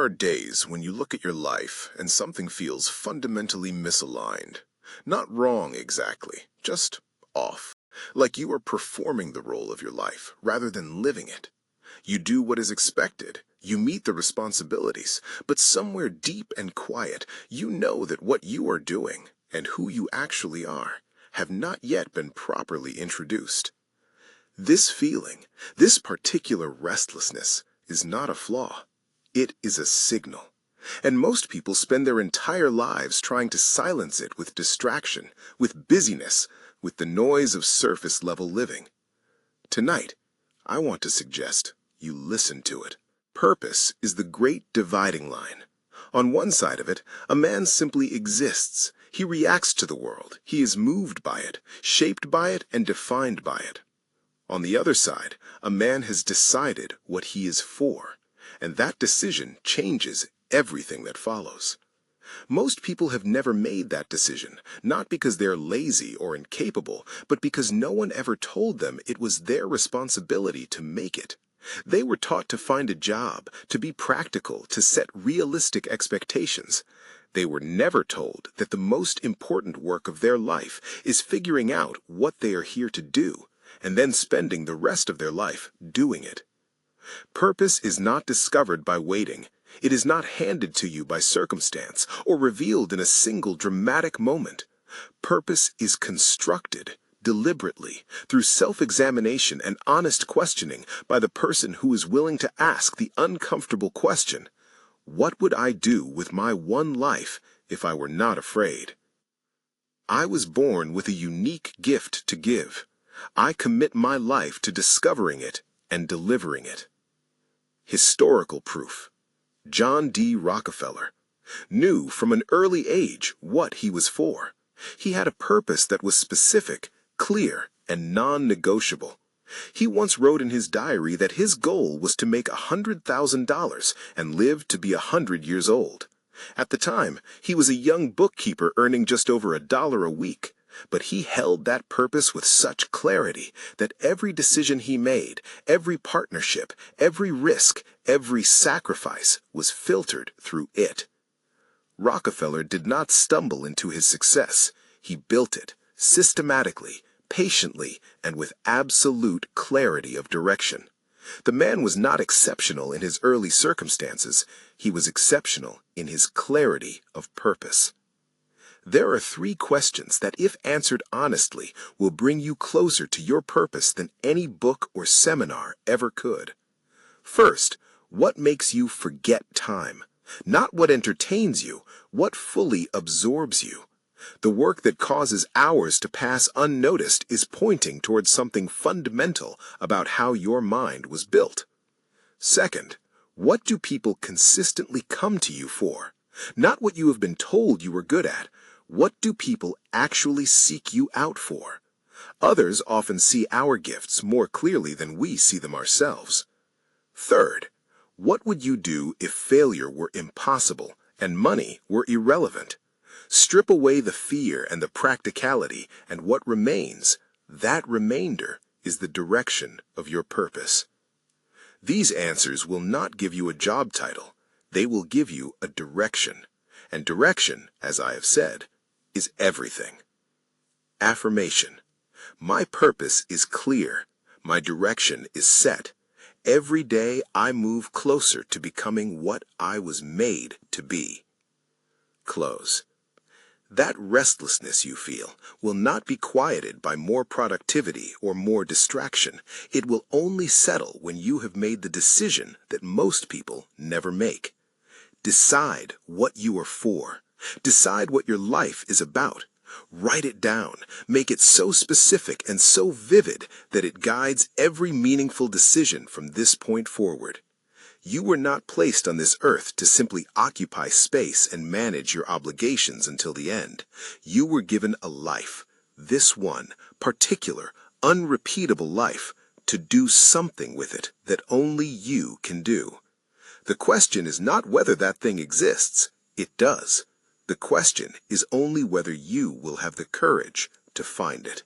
are days when you look at your life and something feels fundamentally misaligned. Not wrong exactly, just off. Like you are performing the role of your life rather than living it. You do what is expected, you meet the responsibilities, but somewhere deep and quiet, you know that what you are doing and who you actually are have not yet been properly introduced. This feeling, this particular restlessness, is not a flaw. It is a signal. And most people spend their entire lives trying to silence it with distraction, with busyness, with the noise of surface-level living. Tonight, I want to suggest you listen to it. Purpose is the great dividing line. On one side of it, a man simply exists. He reacts to the world. He is moved by it, shaped by it, and defined by it. On the other side, a man has decided what he is for, and that decision changes everything that follows. Most people have never made that decision, not because they're lazy or incapable, but because no one ever told them it was their responsibility to make it. They were taught to find a job, to be practical, to set realistic expectations. They were never told that the most important work of their life is figuring out what they are here to do, and then spending the rest of their life doing it. Purpose is not discovered by waiting. It is not handed to you by circumstance or revealed in a single dramatic moment. Purpose is constructed deliberately through self-examination and honest questioning by the person who is willing to ask the uncomfortable question, what would I do with my one life if I were not afraid? I was born with a unique gift to give. I commit my life to discovering it and delivering it. Historical proof. John D. Rockefeller knew from an early age what he was for. He had a purpose that was specific, clear, and non-negotiable. He once wrote in his diary that his goal was to make $100,000 and live to be 100 years old. At the time, he was a young bookkeeper earning just over $1 a week. But he held that purpose with such clarity that every decision he made, every partnership, every risk, every sacrifice was filtered through it. Rockefeller did not stumble into his success. He built it systematically, patiently, and with absolute clarity of direction. The man was not exceptional in his early circumstances. He was exceptional in his clarity of purpose. There are 3 questions that, if answered honestly, will bring you closer to your purpose than any book or seminar ever could. First, what makes you forget time? Not what entertains you, what fully absorbs you. The work that causes hours to pass unnoticed is pointing towards something fundamental about how your mind was built. Second, what do people consistently come to you for? Not what you have been told you were good at. What do people actually seek you out for? Others often see our gifts more clearly than we see them ourselves. Third, what would you do if failure were impossible and money were irrelevant? Strip away the fear and the practicality, and what remains, that remainder, is the direction of your purpose. These answers will not give you a job title. They will give you a direction. And direction, as I have said, is everything. Affirmation. My purpose is clear. My direction is set. Every day I move closer to becoming what I was made to be. Close. That restlessness you feel will not be quieted by more productivity or more distraction. It will only settle when you have made the decision that most people never make. Decide what you are for. Decide what your life is about. Write it down. Make it so specific and so vivid that it guides every meaningful decision from this point forward. You were not placed on this earth to simply occupy space and manage your obligations until the end. You were given a life, this one, particular, unrepeatable life, to do something with it that only you can do. The question is not whether that thing exists. It does. The question is only whether you will have the courage to find it.